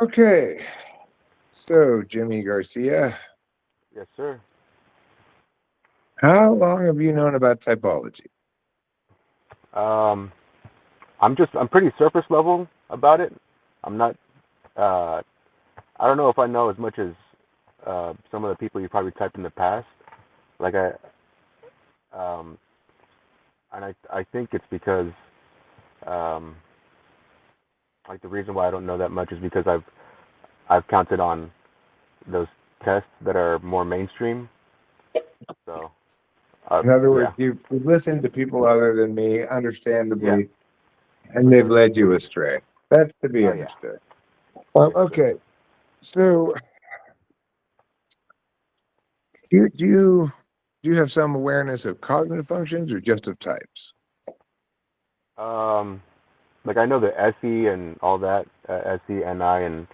Okay, so Jimmy Garcia, Yes, sir. how long have you known about typology? Um, I'm pretty surface level about it. I'm not. Uh, I don't know if I know as much as some of the people you probably typed in the past. Like um, and I think it's because um, like the reason why I don't know that much is because I've counted on those tests that are more mainstream. So In other words, yeah, you've listened to people other than me, yeah, understandably, and for they've sure. led you astray. That's to be Oh yeah, understood. yes sir. Okay, so do you have some awareness of cognitive functions or just of types? Um, like I know the SE and all that, SE, NI, and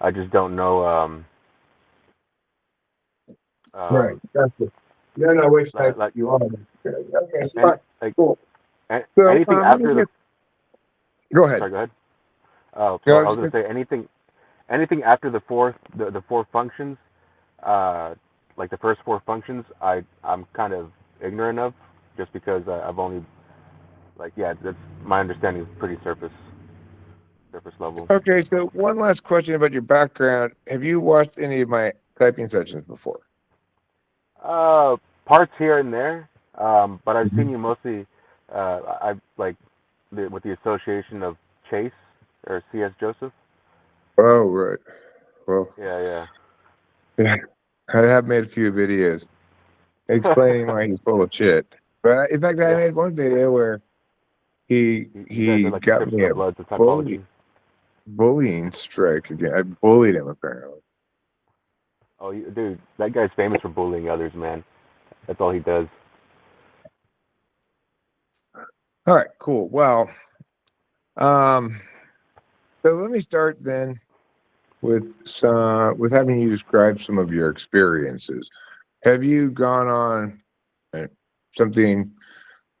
I just don't know. Right. Um, That's it. You don't know which type like you are. Okay, any fine. like Cool. So anything let me after the. get. Go ahead. Sorry, go ahead. Oh, No, so I I was was gonna just, say anything after the four functions, uh, like the first four functions, I'm kind of ignorant of, just because I've only like yeah, that's my understanding is pretty surface level. okay. So one last question about your background. Have you watched any of my typing sessions before? Uh, Parts here and there, but I've Mhm. seen you mostly. I like with the association of Chase or C.S. Joseph. Oh, right. Well, Yeah, yeah. yeah, I have made a few videos explaining why he's full of shit. But in fact, I Yeah. made one video where he You guys he are like got Crips me a and Bloods of bully, typology. bullying strike again. I bullied him apparently. Oh, dude, that guy's famous for bullying others, man. That's all he does. All right, cool. Well, um, so let me start then with having you describe some of your experiences. Have you gone on uh, something,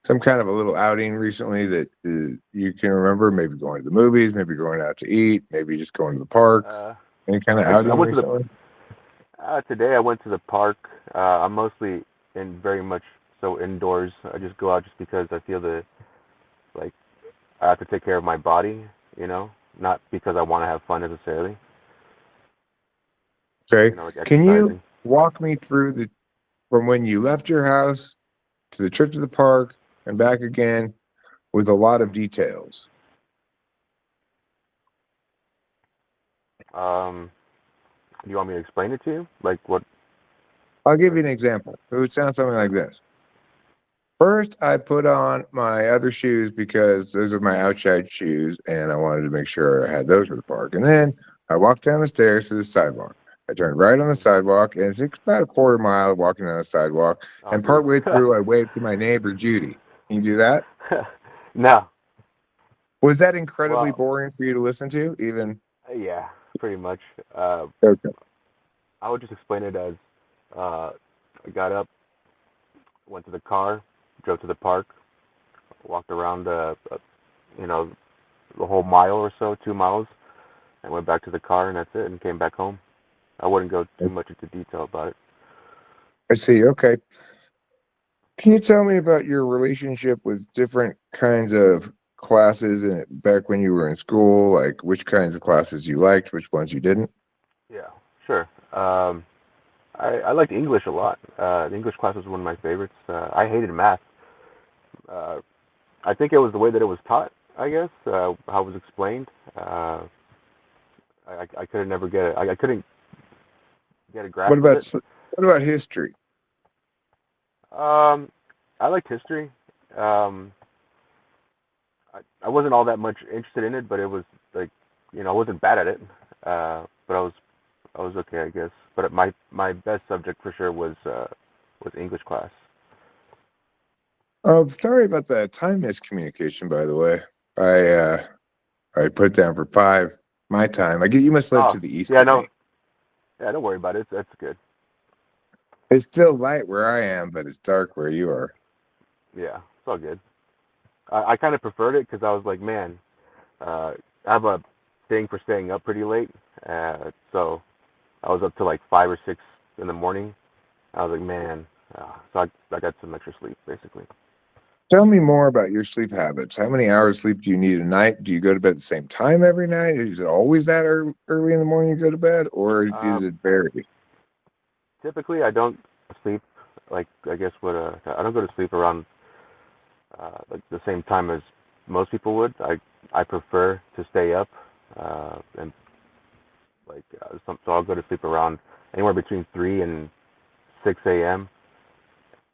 some kind of a little outing recently that you can remember? Maybe going to the movies, maybe going out to eat, maybe just going to the park. Uh, Any kind of actually, I outing went to recently? today I went to the park. I'm mostly in very much so indoors. I just go out just because I feel like I have to take care of my body, you know, not because I want to have fun necessarily, Okay. like Can you exercising. walk me through the from when you left your house to the trip to the park and back again with a lot of details? Um, do you want me to explain it to you? Like what? I'll give you Like, an example. It would sound something like this. First, I put on my other shoes because those are my outside shoes, and I wanted to make sure I had those for the park. And then I walked down the stairs to the sidewalk. I turned right on the mm, sidewalk, and it's about a quarter mile walking down the sidewalk. oh, And dude. partway through, I waved to my neighbor Judy. Can you do that? No. Was that incredibly Well, boring for you to listen to? Even yeah, pretty much. Uh, okay, I would just explain it as I got up, went to the car, drove to the park, walked around you know, the whole mile or so, 2 miles, and went back to the car, and that's it, and came back home. I wouldn't go too much into detail about it. I see. Okay, can you tell me about your relationship with different kinds of classes back when you were in school? Like which kinds of classes you liked, which ones you didn't? Yeah, sure. I liked English a lot. The English class was one of my favorites. I hated math. Uh, I think it was the way that it was taught. I guess how it was explained. I could never get it. I couldn't get a What grasp of about it. what about history? Um, I liked history. Um, I wasn't all that much interested in it, but it was like, I wasn't bad at it. But I was okay, I guess. But my best subject for sure was English class. Sorry about the time miscommunication, by the way. I uh I put it down for 5 my time. I get you must live Oh, to the east yeah, of me. no, yeah, don't worry about it. That's good. It's still light where I am, but it's dark where you are. Yeah, it's all good. I kind of preferred it because I was like, man, I have a thing for staying up pretty late. So I was up to like 5 or 6 in the morning. I was like, man. So I got some extra sleep basically. Tell me more about your sleep habits. How many hours sleep do you need a night? Do you go to bed at the same time every night? Is it always that early in the morning you go to bed, or does Um, it vary? Typically, I don't sleep like I guess what I don't go to sleep around like the same time as most people would. I prefer to stay up and so I'll go to sleep around anywhere between 3 and 6 a.m.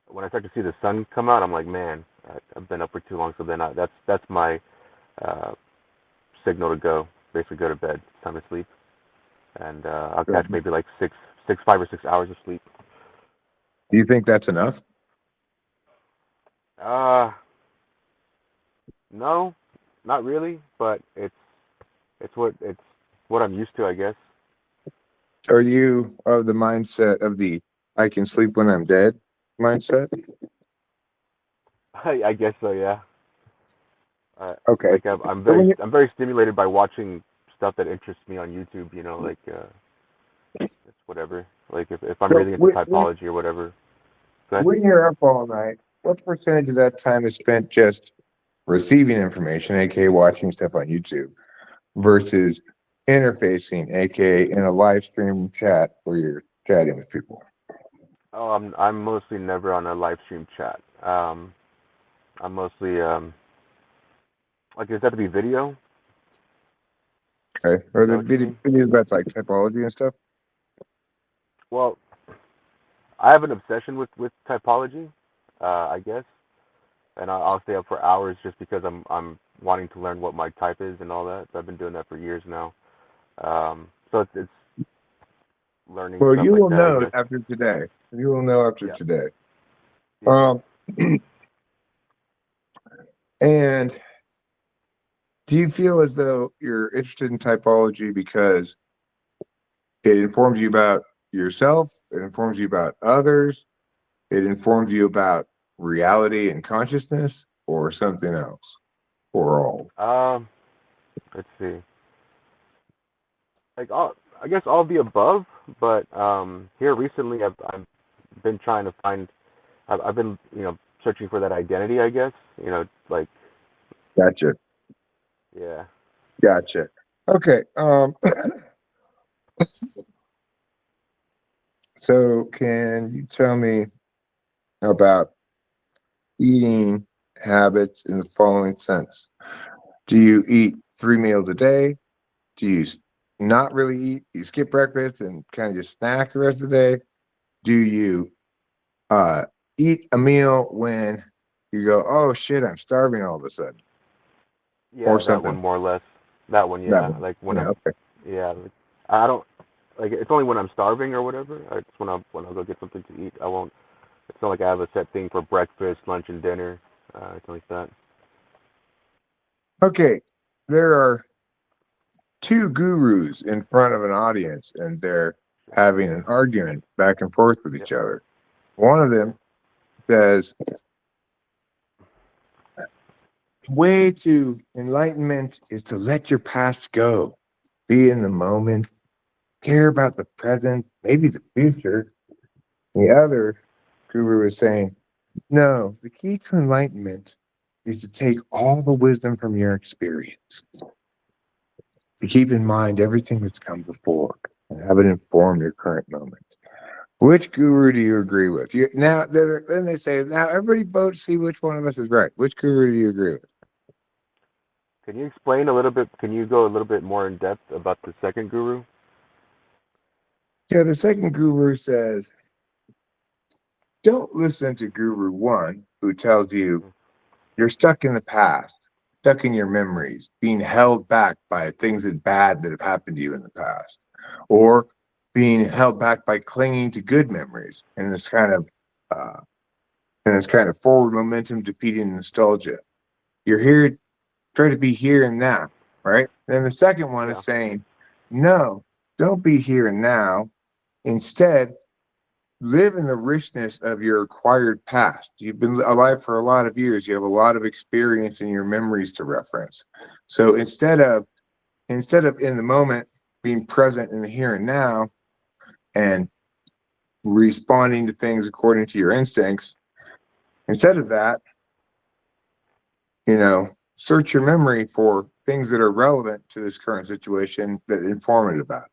When I start to see the sun come out, I'm like, man, I've been up for too long. So then that's my uh, signal to go, basically go to bed. It's time to sleep, and I'll catch Do maybe like 5 or 6 hours of sleep. you think that's enough? Uh, no, not really, but it's what I'm used to, I guess. Are you of the mindset of the "I can sleep when I'm dead" mindset? I guess so, yeah. Okay. Like I'm So very I'm very stimulated by watching stuff that interests me on YouTube. Like it's whatever. Like if I'm so really into when, when typology or whatever. Go ahead. when you're up all night, what percentage of that time is spent just receiving information, aka watching stuff on YouTube, versus interfacing, aka in a live stream chat where you're chatting with people? Oh, I'm mostly never on a live stream chat. I'm mostly like does that have to be video? Okay. Or Is that the what you mean? videos that's like typology and stuff? Well, I have an obsession with typology, I guess, and I'll stay up for hours just because I'm wanting to learn what my type is and all that. So I've been doing that for years now. So it's learning Well, stuff you like will that, I know guess. after today. You will know after Yeah, today. yeah. Um, and do you feel as though you're interested in typology because it informs you about yourself, it informs you about others, it informs you about reality and consciousness, or something else, or all? Um, let's see. Like all, I guess all of the above, but here recently I've been trying to find. I've been searching for that identity, I guess. Like Gotcha. yeah. Gotcha. Okay. So can you tell me about eating habits in the following sense? Do you eat 3 meals a day? Do you not really eat? You skip breakfast and kind of just snack the rest of the day? Do you uh, eat a meal when you go, oh shit, I'm starving all of a sudden, or Yeah, that one something? more or less. That one, That yeah. one. Like when Yeah. I'm, Okay. yeah. Like, I don't like it's only when I'm starving or whatever. It's when I go get something to eat. I won't. It's not like I have a set thing for breakfast, lunch, and dinner. It's like that. Okay. There are two gurus in front of an audience, and they're having an argument back and forth with Yep. each other. One of them says, way to enlightenment is to let your past go, be in the moment, care about the present, maybe the future. The other guru is saying, no, the key to enlightenment is to take all the wisdom from your experience, to keep in mind everything that's come before, and have it inform your current moment. Which guru do you agree with? Now, then they say, now everybody vote to see which one of us is right. Which guru do you agree with? Can you explain a little bit? Can you go a little bit more in depth about the second guru? Yeah, the second guru says, don't listen to Guru One, who tells you you're stuck in the past, stuck in your memories, being held back by things that bad that have happened to you in the past, or being held back by clinging to good memories and uh, this kind of forward momentum defeating nostalgia. You're here, try to be here and now, right? Then the second one Yeah. is saying, no, don't be here and now. Instead, live in the richness of your acquired past. You've been alive for a lot of years. You have a lot of experience in your memories to reference. So instead of in the moment being present in the here and now and responding to things according to your instincts, instead of that, search your memory for things that are relevant to this current situation that inform it about it.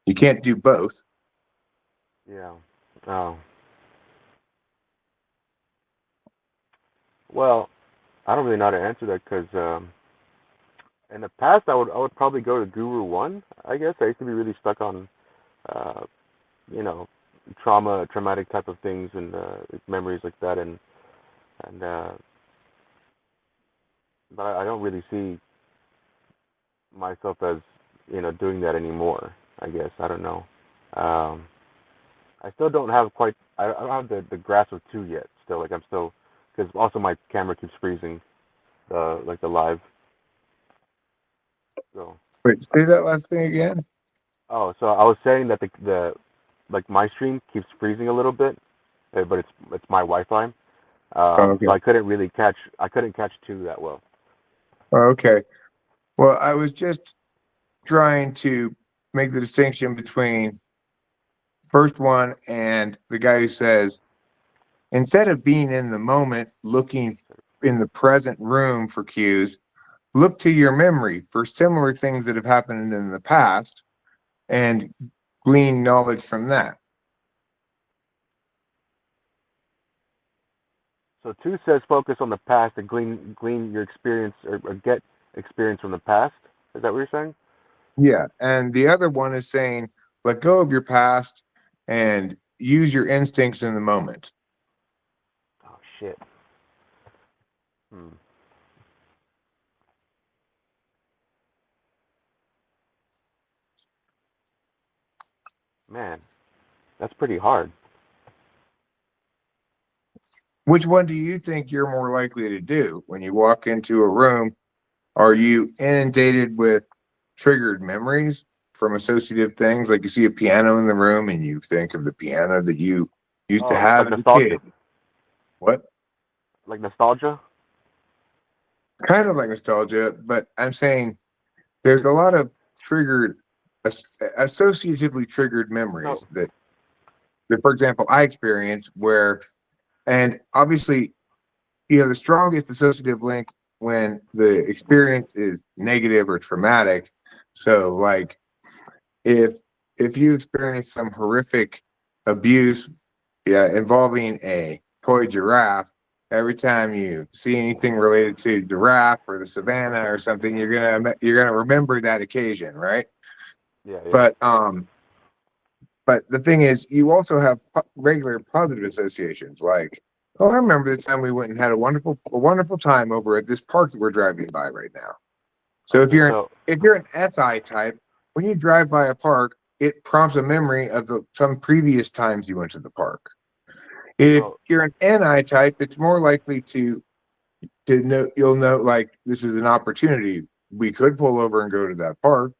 You can't do both. Yeah. Oh. Well, I don't really know how to answer that because in the past I would probably go to Guru One. I guess I used to be really stuck on, uh, you know, traumatic type of things and memories like that, and but I don't really see myself as doing that anymore. I guess I don't know. Um, I still don't have quite. I don't have the grasp of two yet. Still, like I'm still because also my camera keeps freezing, like the live. So Wait, say that last thing again. oh, so I was saying that the like my stream keeps freezing a little bit, but it's my Wi-Fi. Oh, okay. So I couldn't catch two that well. Oh, okay. Well, I was just trying to make the distinction between first one and the guy who says, instead of being in the moment, looking in the present room for cues, look to your memory for similar things that have happened in the past and glean knowledge from that. So two says focus on the past and glean your experience or get experience from the past. Is that what you're saying? Yeah. And the other one is saying, let go of your past and use your instincts in the moment. Oh shit. Hmm. Man, that's pretty hard. Which one do you think you're more likely to do when you walk into a room? Are you inundated with triggered memories from associative things? Like you see a piano in the room and you think of the piano that you used to Oh, have like as a kid. nostalgia, What? like nostalgia. Kind of like nostalgia, but I'm saying there's a lot of triggered, associatively triggered So memories that, for example, I experience where, and obviously you have the strongest associative link when the experience is negative or traumatic. So like if you experience some horrific abuse, yeah, involving a toy giraffe, every time you see anything related to giraffe or the savannah or something, you're gonna remember that occasion, right? yeah, yeah. But the thing is, you also have regular positive associations, like, oh, I remember the time we went and had a wonderful time over at this park that we're driving by right now. So Okay, so if you're an SI type, when you drive by a park, it prompts a memory of some previous times you went to the park. If so you're an NI type, it's more likely to know, you'll know, like, this is an opportunity. We could pull over and go to that park,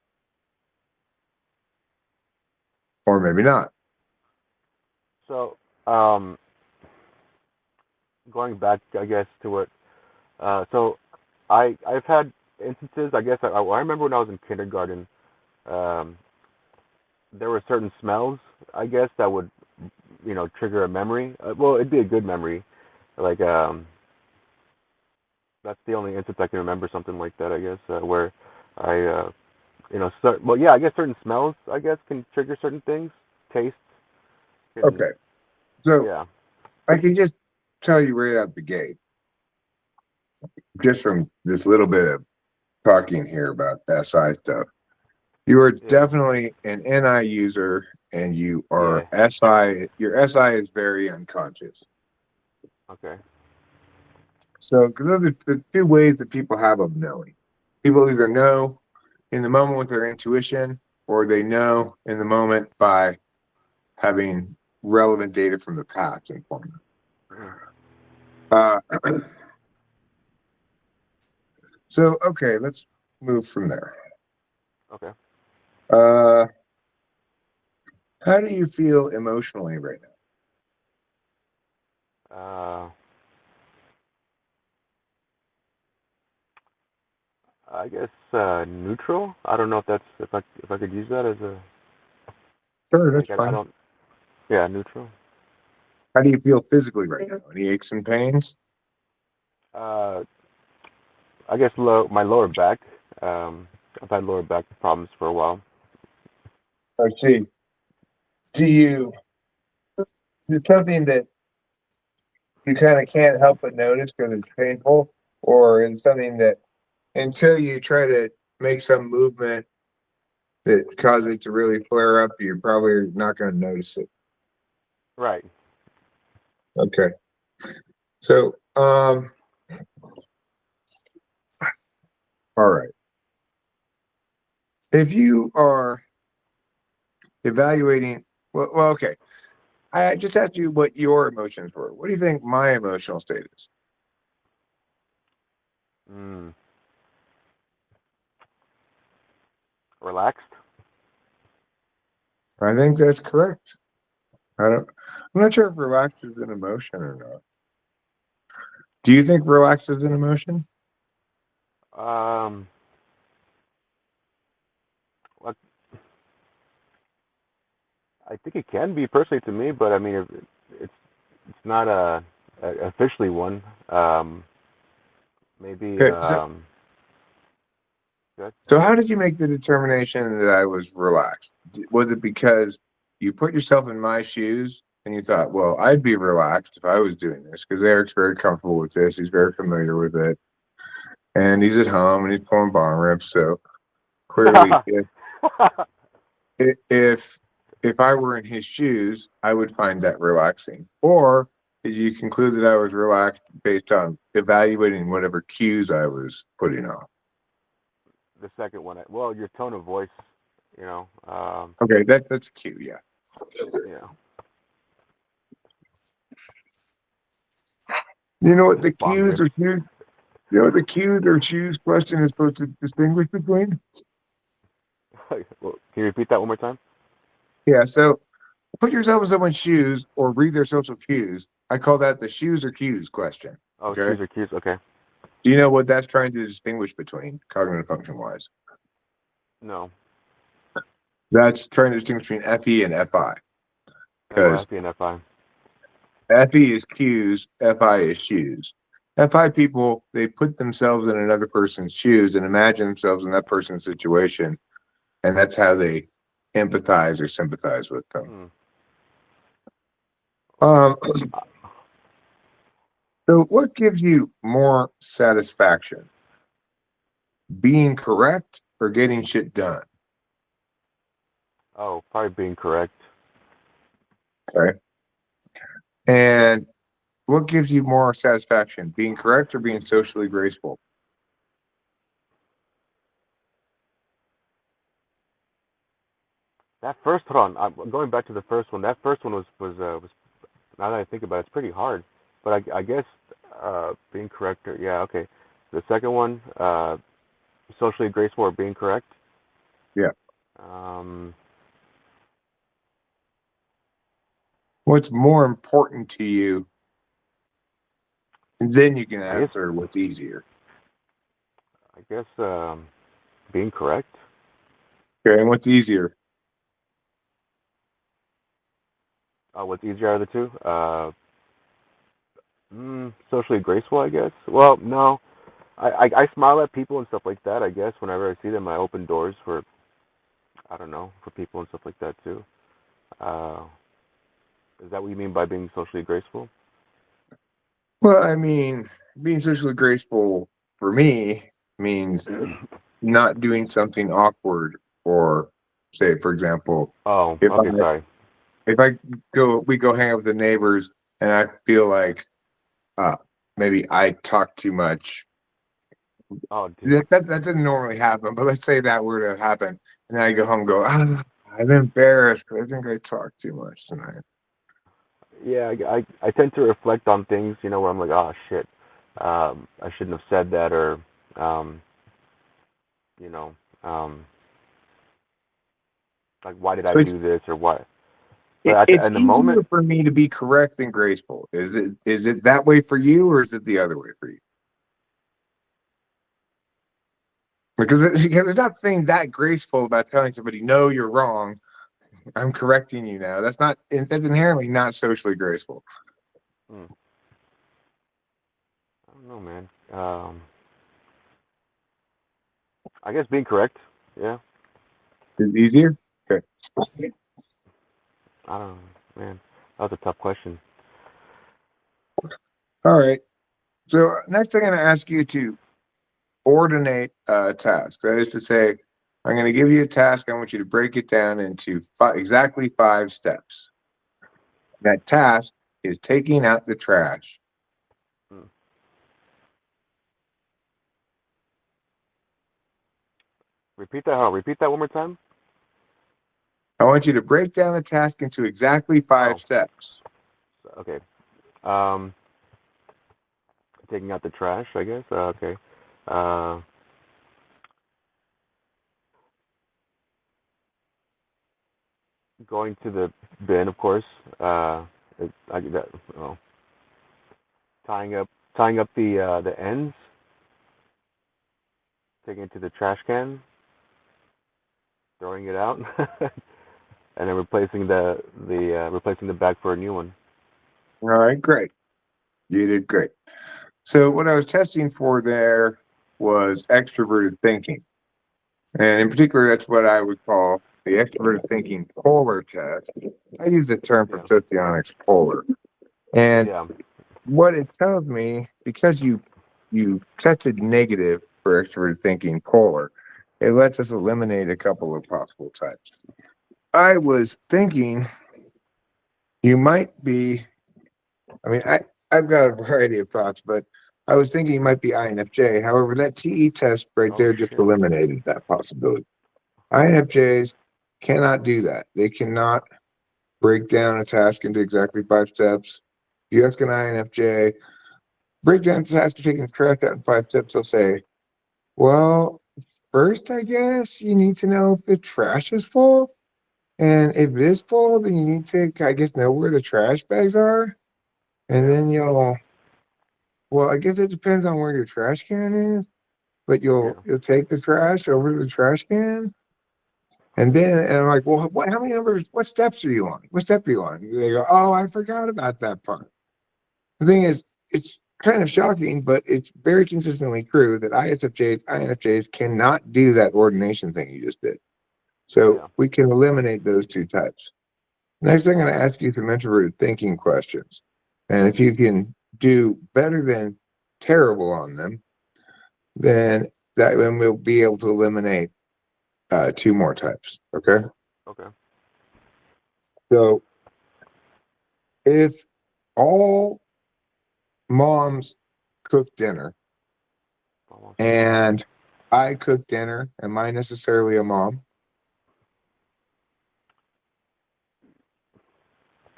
or maybe not. so um, going back, I guess, to what so I've had instances. I guess I remember when I was in kindergarten. Um, there were certain smells, I guess, that would trigger a memory. Well, it'd be a good memory. Like that's the only instance I can remember something like that. I guess where I well, yeah, I guess certain smells, I guess, can trigger certain things. Tastes can, Okay, so yeah, I can just tell you right out the gate, just from this little bit of talking here about SI stuff. You are yeah, definitely an NI user, and you are yeah. SI. Your SI is very unconscious. Okay, So, because those are the two ways that people have of knowing. People either know in the moment with their intuition, or they know in the moment by having relevant data from the past inform them. hmm, Uh, so, okay, let's move from there. okay. Uh, how do you feel emotionally right now? Uh, I guess neutral. I don't know if that's if I could use that as a Sure, that's like I fine. don't. Yeah, neutral. How do you feel physically right now? Any aches and pains? Uh, I guess my lower back. I've had lower back problems for a while. I see. Do you, is it something that you kind of can't help but notice because it's painful? Or is it something that until you try to make some movement that causes it to really flare up, you're probably not going to notice it? Right. Okay. So, all right. If you are evaluating, well, okay. I just asked you what your emotions were. What do you think my emotional state is? Mm. Relaxed. I think that's correct. I'm not sure if relaxed is an emotion or not. Do you think relaxed is an emotion? Um, what I think it can be personally to me, but I mean, it's it's not a officially one. Maybe. Okay, Good. so how did you make the determination that I was relaxed? Was it because you put yourself in my shoes and you thought, well, I'd be relaxed if I was doing this because Eric's very comfortable with this. He's very familiar with it. And he's at home and he's pulling bong rips. So clearly, if if I were in his shoes, I would find that relaxing. Or did you conclude that I was relaxed based on evaluating whatever cues I was putting on? The second one. Well, your tone of voice. You know. Okay, that's a cue, yeah. Yeah. You know what the Bong cues rips. or cues? You know what the cues or shoes question is supposed to distinguish between? Well, can you repeat that one more time? Yeah, so put yourself in someone's shoes or read their social cues. I call that the shoes or cues question. Oh, Okay. shoes or cues. Okay. Do you know what that's trying to distinguish between cognitive function wise? No. That's trying to distinguish between FE and FI. Oh, Because FE and FI. FE is cues, FI is shoes. FI people, they put themselves in another person's shoes and imagine themselves in that person's situation. And that's how they empathize or sympathize with them. Hmm. Um, so what gives you more satisfaction? Being correct or getting shit done? Oh, probably being correct. Okay. And what gives you more satisfaction? Being correct or being socially graceful? That first, hold on. I'm going back to the first one. That first one was. Now that I think about it, it's pretty hard. But I guess being correct. Yeah. Okay. The second one, socially graceful or being correct. Yeah. Um, What's more important to you? And then you can I guess answer what's easier. I guess being correct. Okay. And what's easier? What's easier out of the two? Socially graceful, I guess. Well, no. I smile at people and stuff like that. I guess whenever I see them, I open doors for I don't know for people and stuff like that too. Uh, is that what you mean by being socially graceful? Well, I mean, being socially graceful for me means not doing something awkward or say, for example, Oh, if okay, I sorry. if I we go hang out with the neighbors and I feel like uh maybe I talk too much. Oh, dude. That doesn't normally happen, but let's say that were to happen, and then I go home and go, I'm embarrassed. I think I talked too much tonight. Yeah, I tend to reflect on things, where I'm like, oh shit, I shouldn't have said that, or um, you know, um, like why did I So do this, or what? But it's in the moment, easier for me to be correct than graceful. Is it that way for you, or is it the other way for you? Because there's nothing that graceful about telling somebody, no, you're wrong. I'm correcting you now. That's inherently not socially graceful. Hmm. I don't know, man. I guess being correct. Yeah. It's easier. Okay. I don't know, man. That was a tough question. All right. So next, I'm going to ask you to ordinate a task. That is to say, I'm going to give you a task. I want you to break it down into exactly 5 steps. That task is taking out the trash. Hmm. Repeat that. How? Repeat that one more time. I want you to break down the task into exactly 5 Oh, steps. okay. Um, taking out the trash, I guess. Okay. Uh, going to the bin, of course. That, oh, tying up the ends, taking it to the trash can, throwing it out, and then replacing the bag for a new one. All right, great. You did great. So what I was testing for there was extroverted thinking. And in particular, that's what I would call the extroverted thinking polar test. I use the term from Yeah. socionics, polar. And Yeah. what it tells me, because you tested negative for extroverted thinking polar, it lets us eliminate a couple of possible types. I was thinking you might be, I mean, I've got a variety of thoughts, but I was thinking you might be INFJ. However, that TE test right Oh there just shit. eliminated that possibility. INFJs cannot do that. They cannot break down a task into exactly 5 steps. If you ask an INFJ, break down the task of taking the trash out in 5 steps, they'll say, well, first, I guess you need to know if the trash is full. And if it is full, then you need to, I guess, know where the trash bags are. And Yeah. then well, I guess it depends on where your trash can is, but Yeah. you'll take the trash over to the trash can. And I'm like, well, how many numbers, what steps are you on? What step are you on? They go, oh, I forgot about that part. The thing is, it's kind of shocking, but it's very consistently true that INFJs cannot do that ordination thing you just did. So Yeah. we can eliminate those 2 types. Next, I'm going to ask you some introverted thinking questions. And if you can do better than terrible on them, then we'll be able to eliminate 2 more types. Okay. Okay. So if all moms cook dinner Almost cooked dinner. and I cook dinner, am I necessarily a mom?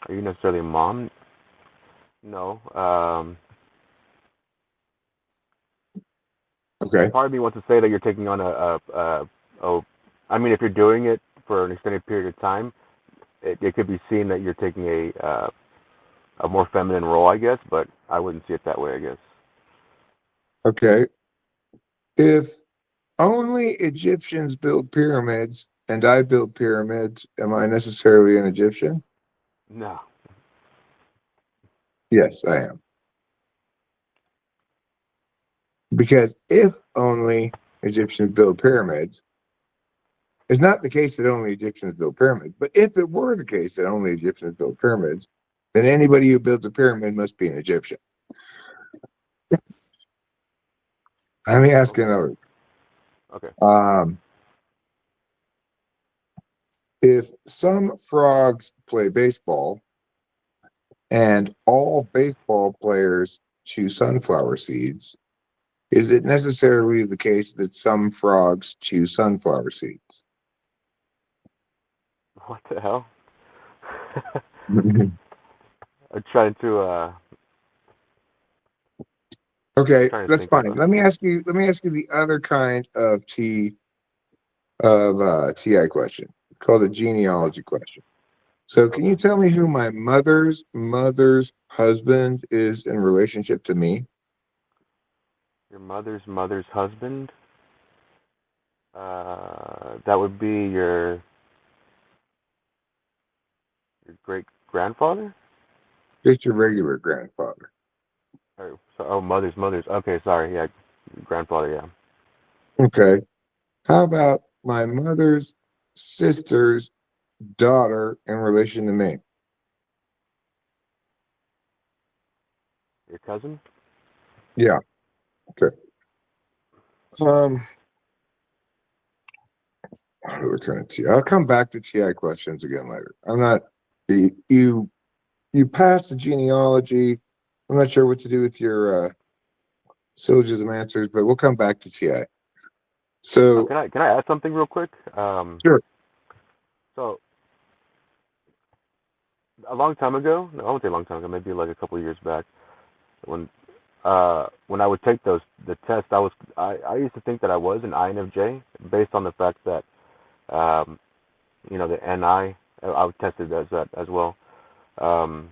Are you necessarily a mom? No. Okay. Part of me wants to say that you're taking on a I mean, if you're doing it for an extended period of time, it could be seen that you're taking a more feminine role, I guess. But I wouldn't see it that way, I guess. Okay. If only Egyptians build pyramids and I build pyramids, am I necessarily an Egyptian? No. Yes, I am. Because if only Egyptians build pyramids, it's not the case that only Egyptians build pyramids, but if it were the case that only Egyptians build pyramids, then anybody who builds a pyramid must be an Egyptian. Let me ask Okay. another. Okay. Um, if some frogs play baseball and all baseball players choose sunflower seeds, is it necessarily the case that some frogs choose sunflower seeds? What the hell? I'm trying to Okay, trying to that's think of fine. Let me ask you the other kind of TI question called a genealogy question. So can you okay. tell me who my mother's husband is in relationship to me? Your mother's husband. That would be your great grandfather. Just your regular grandfather. Oh, mother's. Okay, sorry. Yeah, grandfather. Yeah. Okay. How about my mother's sister's daughter in relation to me? Your cousin. Yeah. Okay. Um, what are we trying to? I'll come back to TI questions again later. I'm not you. You passed the genealogy. I'm not sure what to do with your syllogism answers, but we'll come back to TI. So Can I add something real quick? sure. So a long time ago, no, I won't say a long time ago, maybe like a couple of years back, when when I would take the test, I used to think that I was an INFJ based on the fact that um, the NI I would test it as that as well. Um,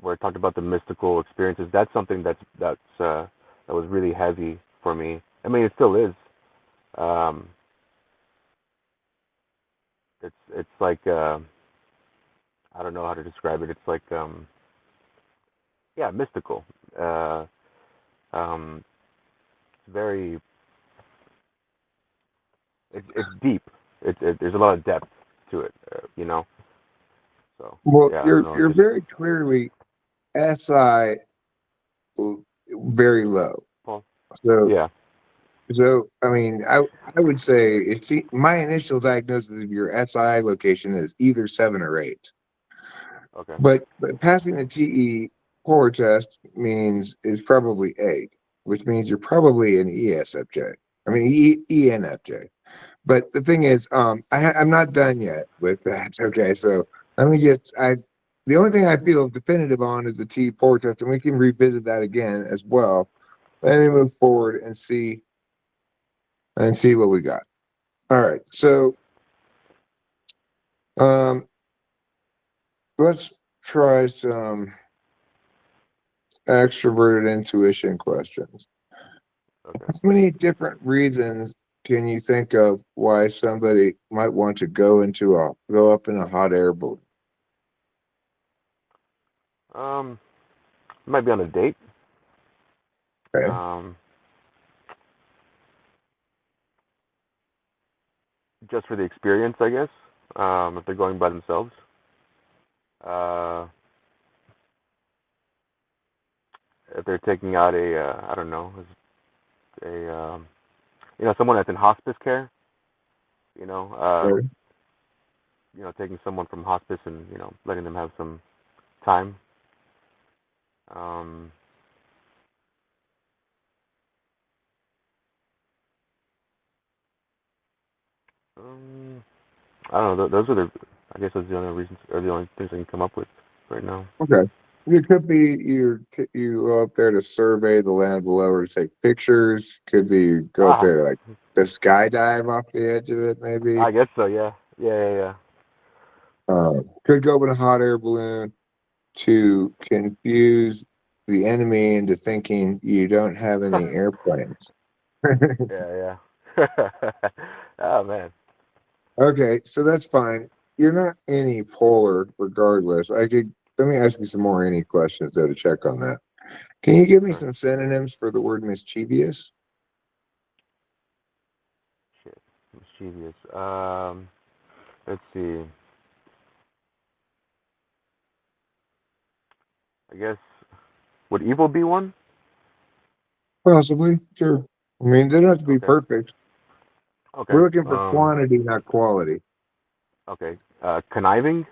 where it talked about the mystical experiences. That's something that was really heavy for me. I mean, it still is. Um, it's like I don't know how to describe it. It's like yeah, mystical. Uh, um, it's very it's deep. There's a lot of depth to it. So Well, yeah, I don't you're know. It's you're just very clearly SI very low. Paul. So Yeah. I mean, I would say my initial diagnosis of your SI location is either 7 or 8. Okay. But passing the TE core test means is probably 8, which means you're probably an ESFJ. I mean ENFJ. But the thing is, I'm not done yet with that. Okay, so let me just the only thing I feel definitive on is the T4 test, and we can revisit that again as well. Let me move forward and see what we got. All right, so um, let's try some extroverted intuition questions. Okay. How many different reasons can you think of why somebody might want to go up in a hot air balloon? Um, might be on a date. Okay. Um, just for the experience, I guess. If they're going by themselves. Uh, if they're taking out I don't know, a someone that's in hospice care. You know, uh, Okay. taking someone from hospice and letting them have some time. Um, um, I don't know. Those are I guess those are the only reasons or the only things I can come up with right now. Okay. It could be you go up there to survey the land below or to take pictures. Could be you go up Ah, there to like to skydive off the edge of it, maybe. I guess so. Yeah. Yeah. Yeah. Could go up in a hot air balloon to confuse the enemy into thinking you don't have Yeah. any airplanes. Yeah. Yeah. Oh man. Okay, so that's fine. You're not any polar regardless. Let me ask you some more any questions though to check on that. Can you give me Sure. some synonyms for the word mischievous? Shit. Mischievous. Let's see. I guess would evil be one? Possibly, sure. I mean, they don't have to be Okay. perfect. Okay. We're looking for quantity, not quality. Okay. Conniving.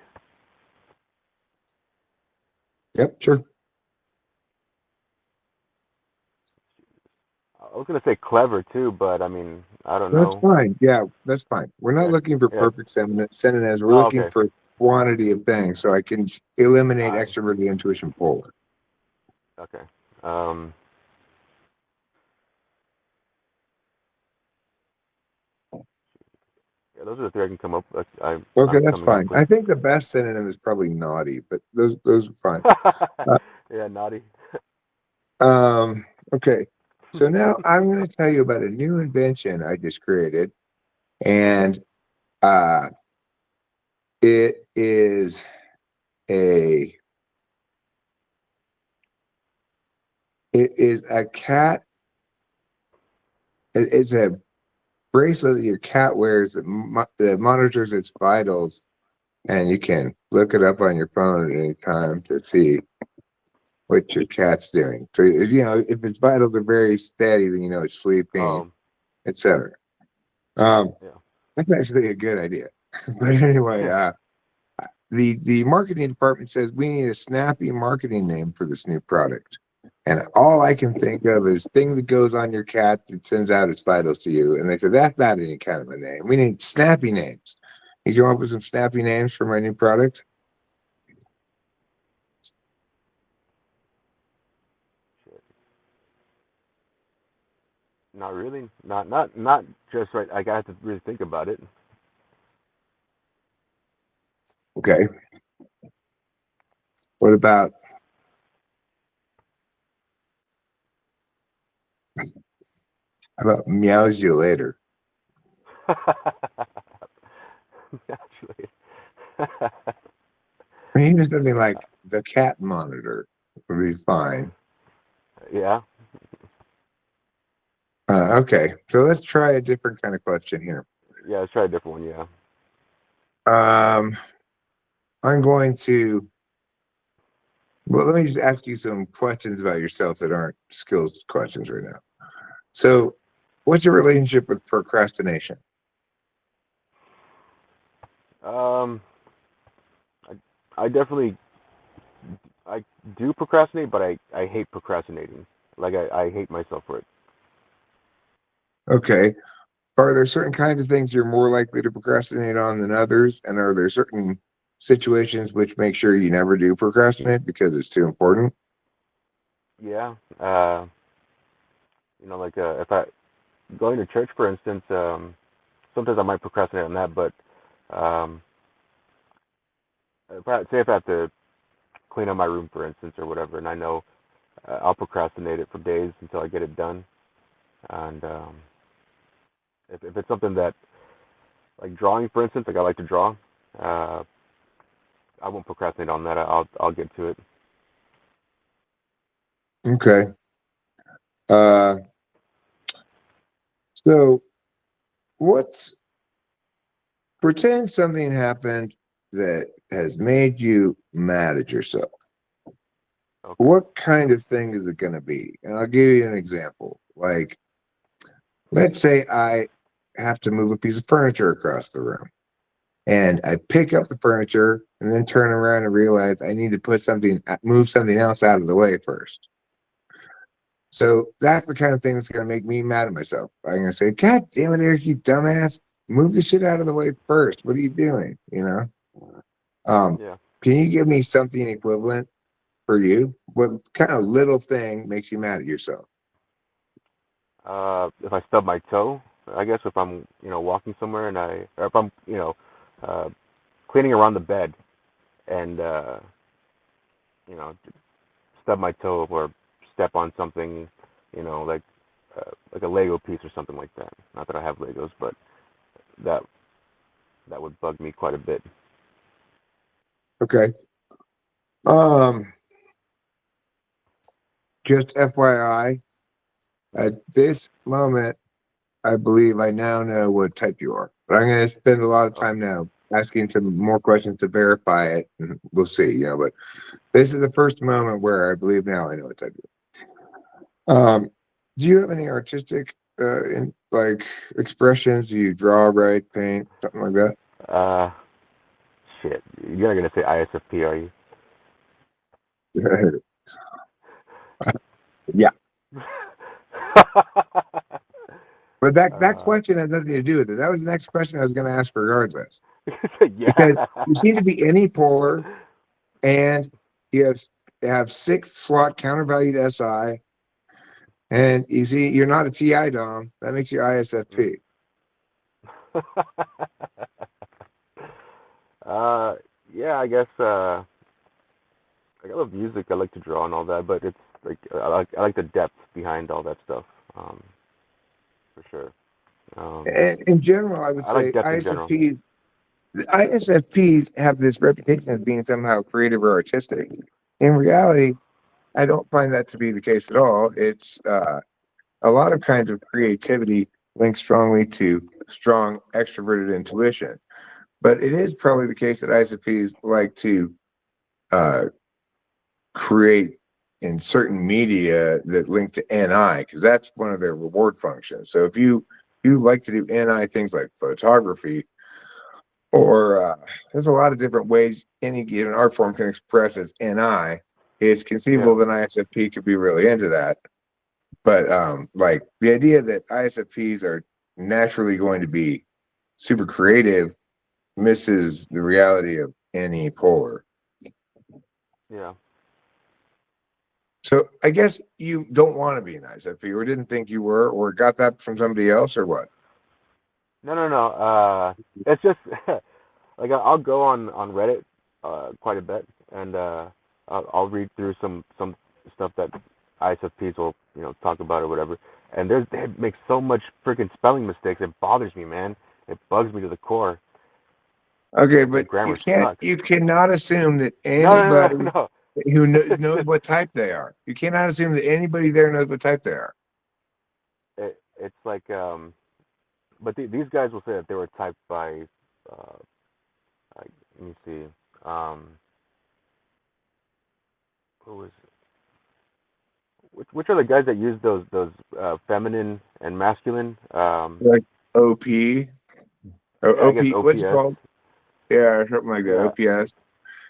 Yep, sure. I was gonna say clever too, but I mean, I don't That's know. fine. Yeah, that's fine. We're not Yeah. looking for Yeah. perfect synonyms. We're Oh, looking okay. for quantity of things. So I can eliminate Alright. extroverted intuition polar. Okay. Um. Yeah, those are the three I can come up. Okay, I'm that's coming up fine. with. I think the best synonym is probably naughty, but those are fine. Uh, Yeah, naughty. Um, okay. So now I'm going to tell you about a new invention I just created, and uh, it is a it is a cat. It's a bracelet that your cat wears that monitors its vitals, and you can look it up on your phone at any time to see what your cat's doing. So if its vitals are very steady, then you know it's sleeping, Um, etc. Um, yeah. that's actually a good idea. But anyway, the marketing department says we need a snappy marketing name for this new product. And all I can think of is thing that goes on your cat that sends out its vitals to you. And they said, that's not any kind of a name. We need snappy names. You come up with some snappy names for my new product? Shit. Not really. Not just right. I got to really think about it. Okay. What about how about meows you later? Actually. I mean, even something like the cat monitor would be fine. Yeah. Okay, so let's try a different kind of question here. Yeah. Let's try a different one. Yeah. Um, I'm going to, well, let me just ask you some questions about yourself that aren't skills questions right now. So, what's your relationship with procrastination? Um. I, I definitely I do procrastinate, but I hate procrastinating. Like I hate myself for it. Okay, are there certain kinds of things you're more likely to procrastinate on than others? And are there certain situations which make sure you never do procrastinate because it's too important? Yeah. Like if I going to church, for instance, sometimes I might procrastinate on that, but um, say if I have to clean up my room, for instance, or whatever, and I know I'll procrastinate it for days until I get it done. And if it's something that, like drawing, for instance, like I like to draw, uh, I won't procrastinate on that. I'll get to it. Okay. Uh, so what's pretend something happened that has made you mad at yourself. Okay. What kind of thing is it going to be? And I'll give you an example. Like, let's say I have to move a piece of furniture across the room, and I pick up the furniture and then turn around and realize I need to move something else out of the way first. So that's the kind of thing that's going to make me mad at myself. I'm going to say, God damn it, Eric, you dumbass. Move the shit out of the way first. What are you doing? Um, Yeah. can you give me something equivalent for you? What kind of little thing makes you mad at yourself? If I stub my toe, I guess if I'm walking somewhere or if I'm uh, cleaning around the bed and you know stub my toe or step on something, like like a Lego piece or something like that. Not that I have Legos, but that that would bug me quite a bit. Okay. Um, just FYI, at this moment, I believe I now know what type you are. But I'm going to spend a lot of Oh, time now asking some more questions to verify it, and we'll see. But this is the first moment where I believe now I know what type you are. Do you have any artistic like expressions? Do you draw, write, paint, something like that? uh, shit. You're not gonna say ISFP, are you? Yeah. But that uh, question has nothing to do with it. That was the next question I was going to ask regardless. yeah. Because you seem to be unipolar and you have six slot countervalued SI, and you see you're not a TI Dom. That makes you Mm. ISFP. uh, yeah, I guess. Like I love music. I like to draw and all that, but it's like I like the depth behind all that stuff. um, for sure. In general, I would I like say depth in general. ISFPs have this reputation as being somehow creative or artistic. In reality, I don't find that to be the case at all. It's a lot of kinds of creativity linked strongly to strong extroverted intuition. But it is probably the case that ISFPs like to uh, create in certain media that link to NI because that's one of their reward functions. So if you like to do NI things like photography, or there's a lot of different ways any given art form can express as NI. It's Yeah. conceivable that an ISFP could be really into that. But like the idea that ISFPs are naturally going to be super creative misses the reality of any polar. Yeah. So I guess you don't want to be an ISFP or didn't think you were or got that from somebody else or what? No, no, no. It's just like I'll go on Reddit quite a bit, and I'll read through some stuff that ISFPs will talk about or whatever. And they make so much freaking spelling mistakes. It bothers me, man. It bugs me to the core. Okay, Their but grammar sucks. you cannot assume that No, no, no, anybody no. who knows what type they are. You cannot assume that anybody there knows what type they are. It's like but these guys will say that they were typed by uh, let me see, um, what was which are the guys that use those feminine and masculine? Like OP or Yeah, I guess OP, what's it OPS. called? Yeah, or something like that. Yeah, OPS.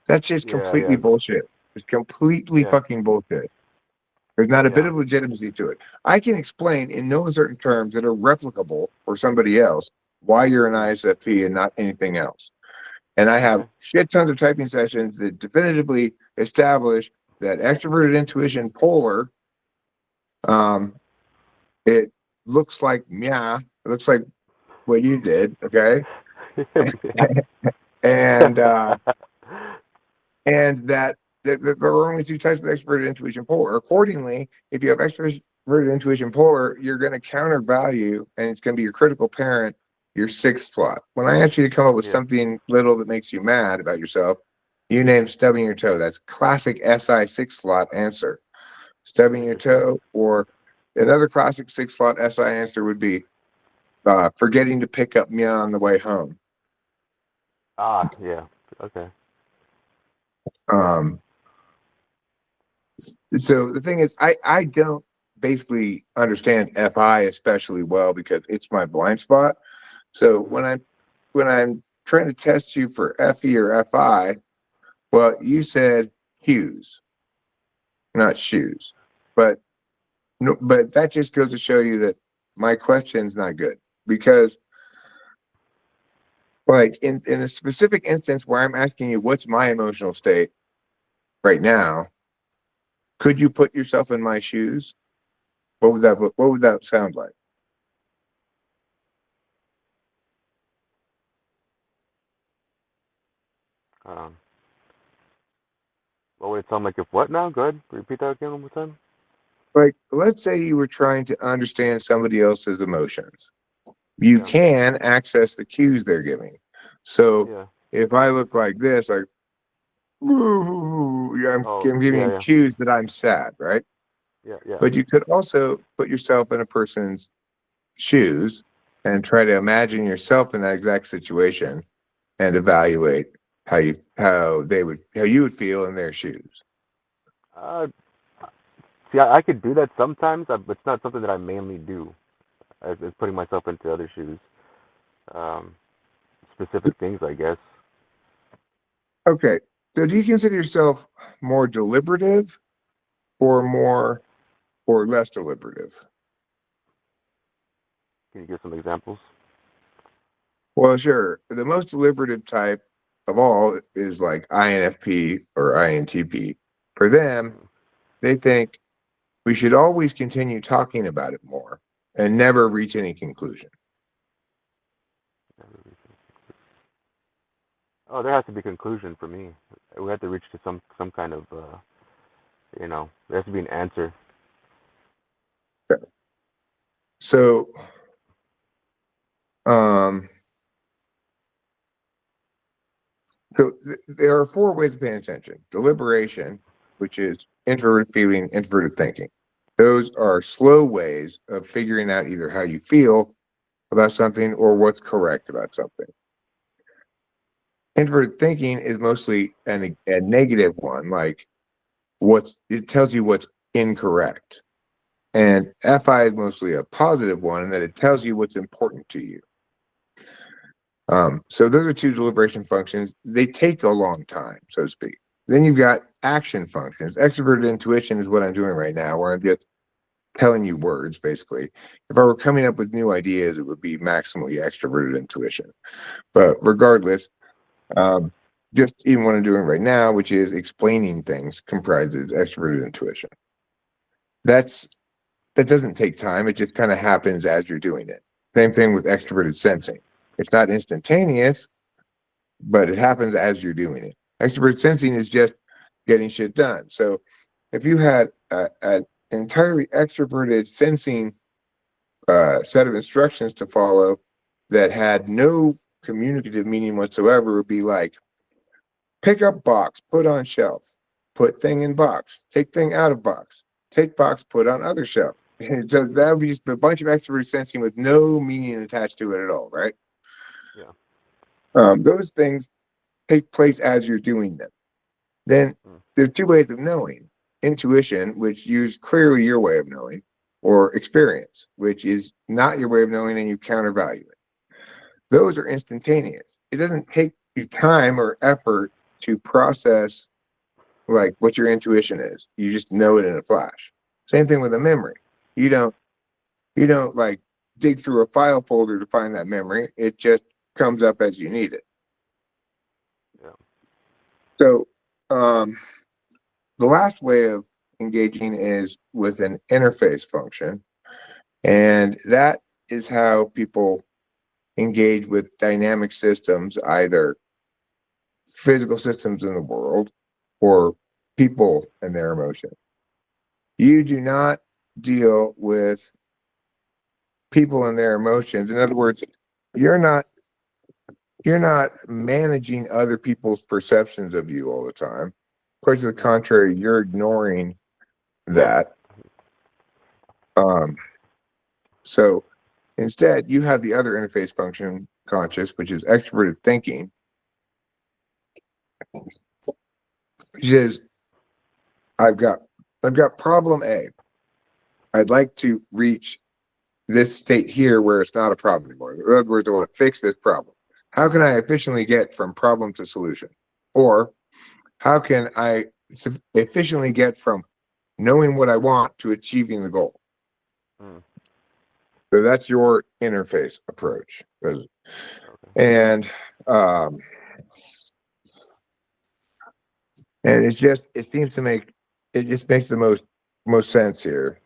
That's just yeah, completely yeah, bullshit. It's completely yeah, fucking bullshit. There's not a bit yeah. of legitimacy to it. I can explain in no uncertain terms that are replicable for somebody else why you're an Mm, ISFP and not anything else. And I have okay. shit tons of typing sessions that definitively establish that extroverted intuition polar, um, it looks like yeah, it looks like what you did, okay? and and that there are only two types of extroverted intuition polar. Accordingly, if you have extroverted intuition polar, you're going to counter value, and it's going to be your critical parent, your sixth slot. When I asked you to come up with Yeah. something little that makes you mad about yourself, you named stubbing your toe. That's classic SI six slot answer. Stubbing your Interesting. toe, or another classic six slot SI answer would be forgetting to pick up Mia on the way home. Ah, yeah. Okay. Um, so the thing is, I don't basically understand FI especially well because it's my blind spot. So Mhm. when I'm trying to test you for FE or FI, well, you said hues, not shoes. But no, but that just goes to show you that my question's not good because like in a specific instance where I'm asking you what's my emotional state right now, could you put yourself in my shoes? What would that sound like? Um, what would it sound like if what now? Go ahead. Repeat that again one more time. Like, let's say you were trying to understand somebody else's emotions. You Yeah. can access the cues they're giving. So Yeah. if I look like this, like, ooh, yeah, Oh, I'm yeah, giving yeah. cues that I'm sad, right? Yeah, yeah. But you could also put yourself in a person's shoes and try to imagine yourself in that exact situation and evaluate how you would feel in their shoes. Uh, See, I could do that sometimes, but it's not something that I mainly do. As putting myself into other shoes. Um, Specific things, I guess. Okay. So do you consider yourself more deliberative or more or less deliberative? Can you give some examples? Well, sure. The most deliberative type of all is like INFP or INTP. For them, Mm. they think we should always continue talking about it more and never reach any conclusion. Oh, there has to be conclusion for me. We have to reach to some kind of there has to be an answer. So, um, there are four ways of paying attention. Deliberation, which is introverted feeling, introverted thinking. Those are slow ways of figuring out either how you feel about something or what's correct about something. Introverted thinking is mostly a negative one, like it tells you what's incorrect. And FI is mostly a positive one in that it tells you what's important to you. So those are two deliberation functions. They take a long time, so to speak. Then you've got action functions. Extroverted intuition is what I'm doing right now, where I'm just telling you words, basically. If I were coming up with new ideas, it would be maximally extroverted intuition. But regardless, just even what I'm doing right now, which is explaining things, comprises extroverted intuition. That doesn't take time. It just kind of happens as you're doing it. Same thing with extroverted sensing. It's not instantaneous, but it happens as you're doing it. Extroverted sensing is just getting shit done. So if you had an entirely extroverted sensing set of instructions to follow that had no communicative meaning whatsoever, it would be like, pick up box, put on shelf, put thing in box, take thing out of box, take box, put on other shelf. And so that would be just a bunch of extroverted sensing with no meaning attached to it at all, right? Yeah. Those things take place as you're doing them. Then there are two ways of knowing: intuition, which is clearly your way of knowing, or experience, which is not your way of knowing and you countervalue it. Those are instantaneous. It doesn't take you time or effort to process like what your intuition is. You just know it in a flash. Same thing with a memory. You don't like dig through a file folder to find that memory. It just comes up as you need it. Yeah. So the last way of engaging is with an interface function. And that is how people engage with dynamic systems, either physical systems in the world or people and their emotions. You do not deal with people and their emotions. In other words, you're not managing other people's perceptions of you all the time. Quite to the contrary, you're ignoring that. So instead, you have the other interface function, conscious, which is extroverted thinking, which is I've got problem A. I'd like to reach this state here where it's not a problem anymore. In other words, I want to fix this problem. How can I efficiently get from problem to solution? Or how can I efficiently get from knowing what I want to achieving the goal? So that's your interface approach. And it seems to make it just makes the most sense here.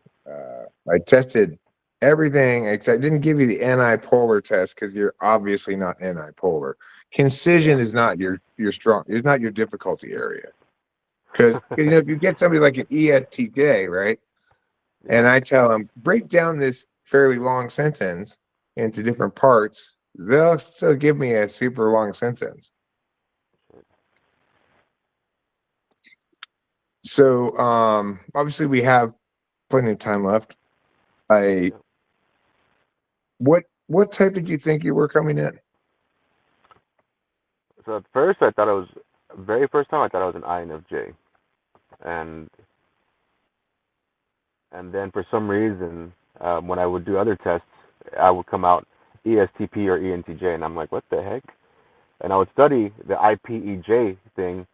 I tested everything except I didn't give you the anti-polar test because you're obviously not anti-polar. Concision is not your strong, it's not your difficulty area. Because if you get somebody like an ESTJ, right? And I tell them, break down this fairly long sentence into different parts, they'll still give me a super long sentence. So obviously we have plenty of time left. What type did you think you were coming in? So at first very first time I thought I was an INFJ. And then for some reason, when I would do other tests, I would come out ESTP or ENTJ, and I'm like, what the heck? And I would study the IPEJ thing,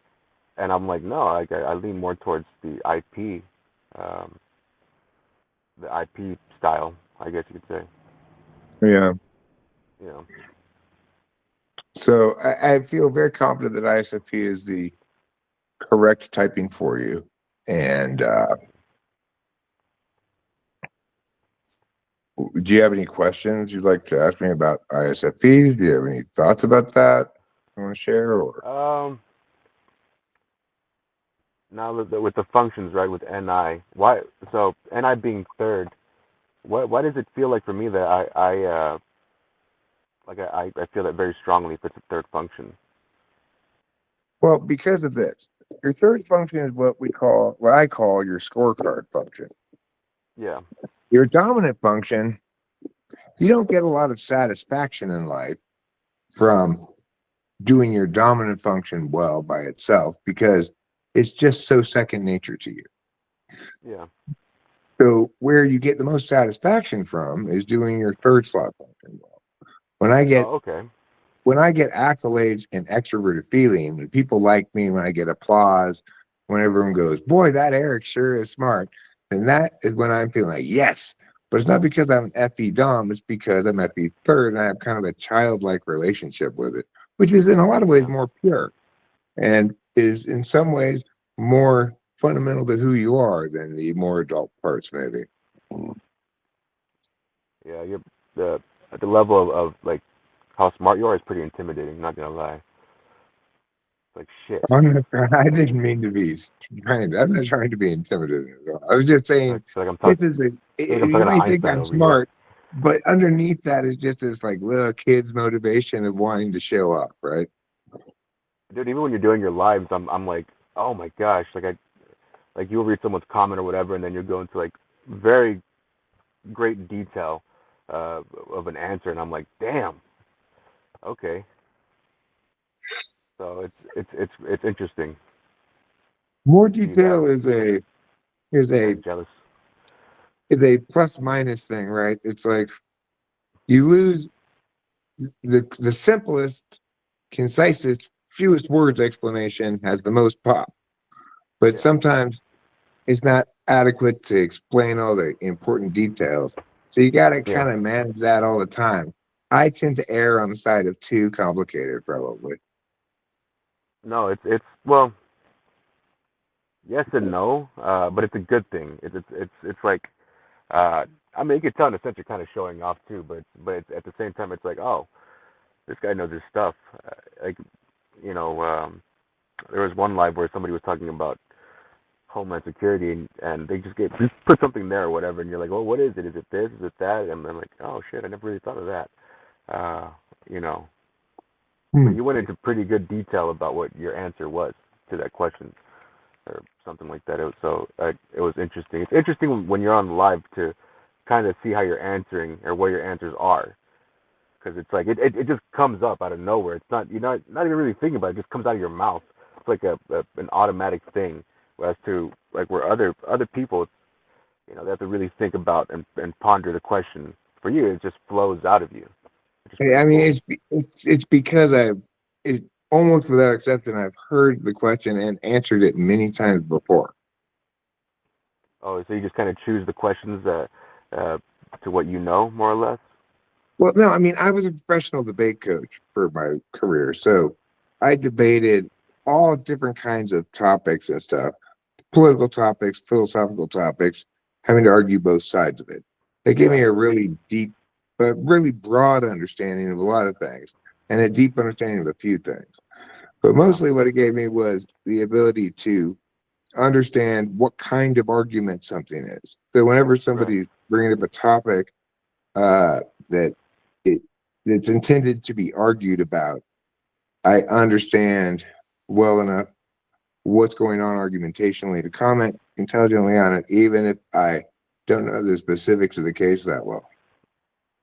and I'm like, no, I lean more towards the IP style, I guess you could say. Yeah. Yeah. So I feel very confident that ISFP is the correct typing for you. And do you have any questions you'd like to ask me about ISFP? Do you have any thoughts about that you want to share? Or now with the functions, right, with NI, why? So NI being third, why does it feel like for me that I feel that very strongly if it's a third function? Well, because of this, your third function is what I call your scorecard function. Yeah. Your dominant function, you don't get a lot of satisfaction in life from doing your dominant function well by itself because it's just so second nature to you. Yeah. So where you get the most satisfaction from is doing your third slot function well. When I get Oh, okay. when I get accolades and extroverted feeling, when people like me, when I get applause, when everyone goes, boy, that Eric sure is smart, then that is when I'm feeling like, yes. But it's not because I'm FE Dom, it's because I'm FE third and I have kind of a childlike relationship with it, which is in a lot of ways Yeah. more pure and is in some ways more fundamental to who you are than the more adult parts, maybe. Yeah. You're the at the level of like how smart you are is pretty intimidating. Not gonna lie. It's like shit. I didn't mean to be trying. I'm not trying to be intimidating at all. I was just saying Feel like I'm this talking. is a. Feel like I'm You talking to may think Einstein I'm over here. smart, but underneath that is just this like little kid's motivation of wanting to show up, right? Dude, even when you're doing your lives, I'm like, oh my gosh, like you'll read someone's comment or whatever, and then you'll go into like very great detail of an answer, and I'm like, damn, okay. So it's interesting More to see that. detail is a I'm jealous. is a plus minus thing, right? It's like you lose the simplest, concisest, fewest words explanation has the most pop, but Yeah, sometimes it's not adequate to explain all the important details. So you got to yeah. kind of manage that all the time. I tend to err on the side of too complicated, probably. No, it's well, yes and no, but it's a good thing. It's like, I mean, you can tell in a sense you're kind of showing off too, but it's, at the same time, it's like, oh, this guy knows his stuff. Like, you know, there was one live where somebody was talking about Homeland Security, and they just put something there or whatever, and you're like, well, what is it? Is it this? Is it that? And I'm like, oh shit, I never really thought of that. You know, but Hmm. you went into pretty good detail about what your answer was to that question or something like that. It was interesting. It's interesting when you're on live to kind of see how you're answering or what your answers are, because it's like it just comes up out of nowhere. It's not you're not even really thinking about it. It just comes out of your mouth. It's like an automatic thing. As to like where other people, you know, they have to really think about and ponder the question. For you, it just flows out of you, which is pretty I mean, cool. it's because it almost without exception, I've heard the question and answered it many times before. Oh, so you just kind of choose the questions uh, to what you know, more or less. Well, no, I mean, I was a professional debate coach for my career, so I debated all different kinds of topics and stuff. Political topics, philosophical topics, having to argue both sides of it. They gave me Yeah, a really deep, but really broad understanding of a lot of things and a deep understanding of a few things. But yeah, mostly what it gave me was the ability to understand what kind of argument something is. So whenever right. somebody's bringing up a topic uh, that it, it's intended to be argued about, I understand well enough what's going on argumentationally to comment intelligently on it, even if I don't know the specifics of the case that well.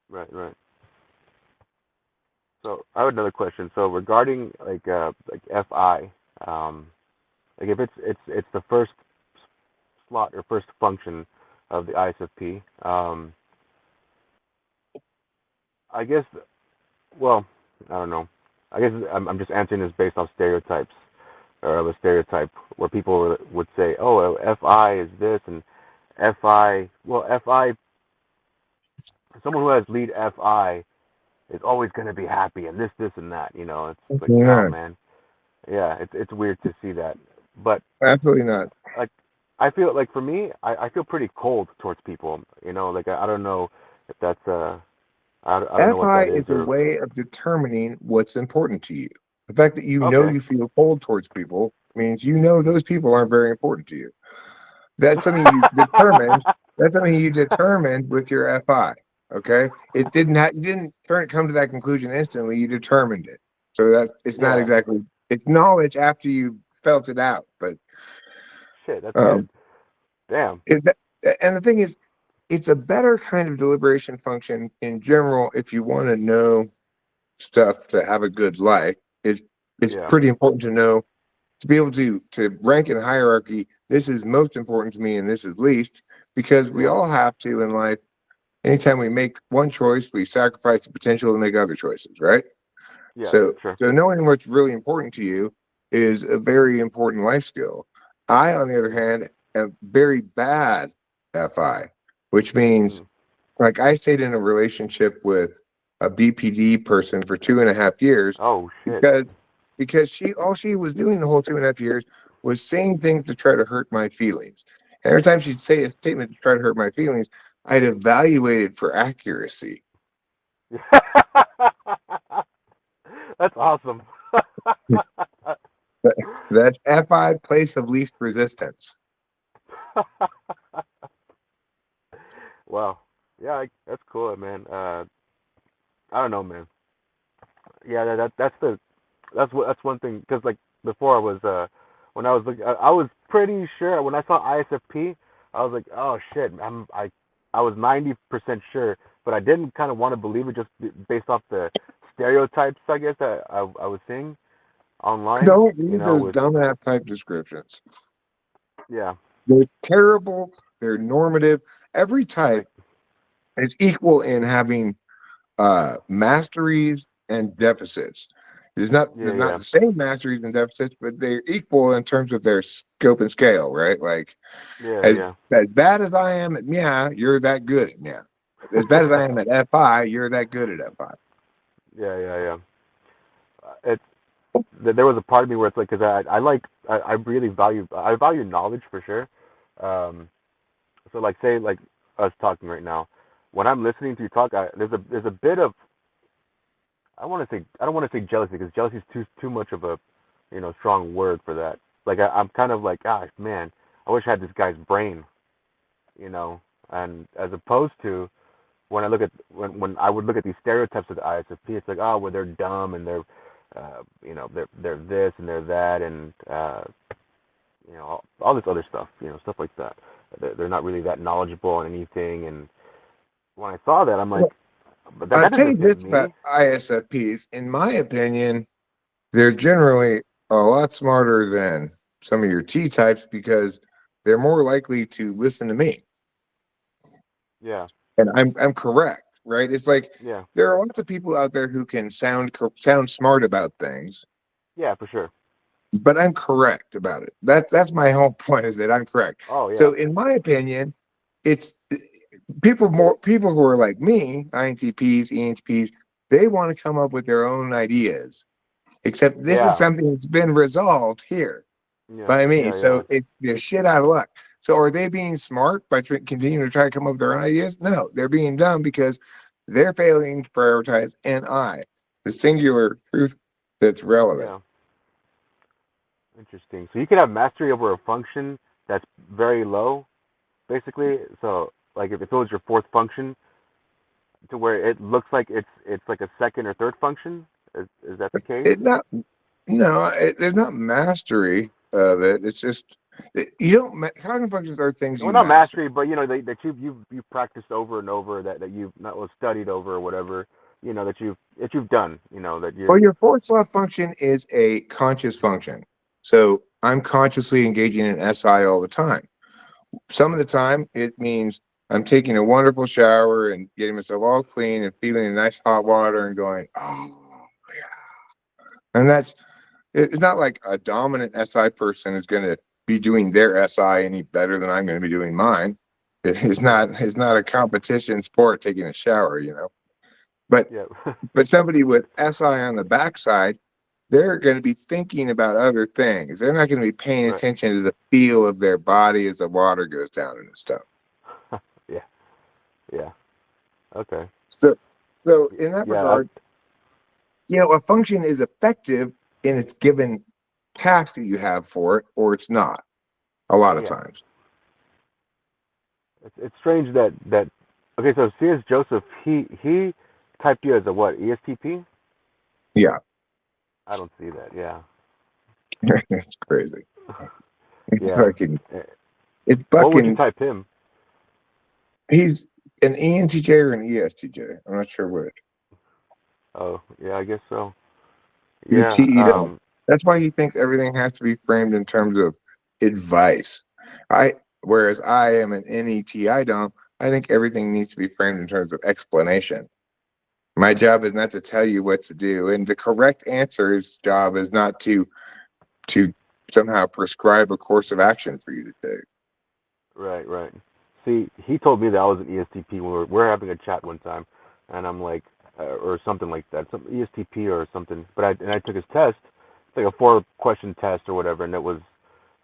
Right, right. So I have another question. So regarding like FI, like if it's the first slot or first function of the ISFP, I guess. Well, I don't know. I guess I'm just answering this based off stereotypes or of a stereotype where people would say, "Oh, FI is this," and FI. Well, FI. Someone who has lead FI is always going to be happy, and this, and that. You know, it's like, no, Yeah, man. Yeah, it's weird to see that, but absolutely not. like, I feel like for me, I feel pretty cold towards people. You know, like I don't know if that's I don't know what FI that is is a or way of determining what's important to you. The fact that okay. you feel cold towards people means you know those people aren't very important to you. That's something you determine. That's something you determined with your FI. Okay, it you didn't come to that conclusion instantly. You determined it. So that it's not Yeah. exactly it's knowledge after you felt it out. But Shit, that's um, good. Damn. it, and the thing is, it's a better kind of deliberation function in general if you want to know stuff to have a good life. It's Yeah. pretty important to know to be able to rank in hierarchy. This is most important to me, and this is least, because we Yeah. all have to in life. Anytime we make one choice, we sacrifice the potential to make other choices, right? Yeah. So, Sure. so knowing what's really important to you is a very important life skill. I, on the other Mm. hand, am very bad FI, which means Mm. like I stayed in a relationship with a BPD person for 2.5 years Oh shit. because she all she was doing the whole 2.5 years was saying things to try to hurt my feelings. And every time she'd say a statement to try to hurt my feelings, I'd evaluate it for accuracy. That's awesome. That FI place of least resistance. Wow. Yeah, that's cool, man. I don't know, man. Yeah, that's one thing because like before I was when I was looking, I was pretty sure when I saw ISFP, I was like, oh shit, I was 90% sure, but I didn't kind of want to believe it just based off the stereotypes I guess that I was seeing online, Don't you read know, those with dumbass type descriptions. yeah, They're terrible. They're normative. Every type right, is equal in having masteries and deficits. They're yeah, not yeah, the same masteries and deficits, but they're equal in terms of their scope and scale, right? Like yeah, as yeah, as bad as I am at yeah, you're that good at yeah. As bad as I am at FI, you're that good at FI. yeah, yeah, yeah. It's there was a part of me where it's like because I like I really value knowledge for sure. Um, so like say like us talking right now, when I'm listening to you talk, there's a bit of I don't want to say jealousy because jealousy is too much of a strong word for that. Like I'm kind of like ah man, I wish I had this guy's brain, you know, and as opposed to when I look at when I would look at these stereotypes of the ISFP, it's like oh well they're dumb and they're they're this and they're that and all this other stuff, stuff like that. They're not really that knowledgeable on anything. And when I saw that, I'm like, Well, but I'll that tell doesn't you fit this about me. ISFPs. In my opinion, they're generally a lot smarter than some of your T types because they're more likely to listen to me. Yeah, And I'm correct, right? It's like yeah, there are lots of people out there who can sound smart about things, yeah, for sure. but I'm correct about it. That's my whole point is that I'm correct. Oh yeah, So in my opinion, it's people who are like me, INTPs, ENTPs, they want to come up with their own ideas. Except this is yeah, something that's been resolved here yeah, by me. yeah, yeah, So it's they're shit out of luck. So are they being smart by continuing to try to come up with their own ideas? No, they're being dumb because they're failing to prioritize the singular truth that's relevant. yeah. Interesting. So you can have mastery over a function that's very low, basically. So like if it was your fourth function, to where it looks like it's like a second or third function. Is that the case? It not no, there's not mastery of it. It's just you don't cognitive functions are things Well, you not master. mastery, but that you've practiced over and over, that you've not well, studied over or whatever, that you've done, that Well, you're your fourth law function is a conscious function. So I'm consciously engaging in SI all the time. Some of the time, it means I'm taking a wonderful shower and getting myself all clean and feeling the nice hot water and going, oh, yeah. And it's not like a dominant SI person is going to be doing their SI any better than I'm going to be doing mine. right. It's not a competition sport taking a shower. But Yeah. somebody with SI on the backside, they're going to be thinking about other things. They're not going to be paying Right. attention to the feel of their body as the water goes down in the stone. Yeah. Yeah. Okay. So, in that Yeah. regard, a function is effective in its given task that you have for it, or it's not. A lot of Yeah. times, It's strange that okay, so C.S. Joseph, he typed you as a what, ESTP? Yeah, I don't see that. Yeah. it's crazy. It's Yeah. fucking, Eh, it's what would you fucking, type him? he's an ENTJ or an ESTJ. I'm not sure which. Oh, yeah, I guess so. He's a Yeah. TEO. That's why he thinks everything has to be framed in terms of advice. Whereas I am an NET, I don't. I think everything needs to be framed in terms of explanation. My job is not to tell you what to do, and the correct answer's job is not to somehow prescribe a course of action for you to take. Right, right. See, he told me that I was an ESTP when we were having a chat one time, and I'm like, or something like that, some ESTP or something. But I took his test, it's like a 4 question test or whatever, and it was,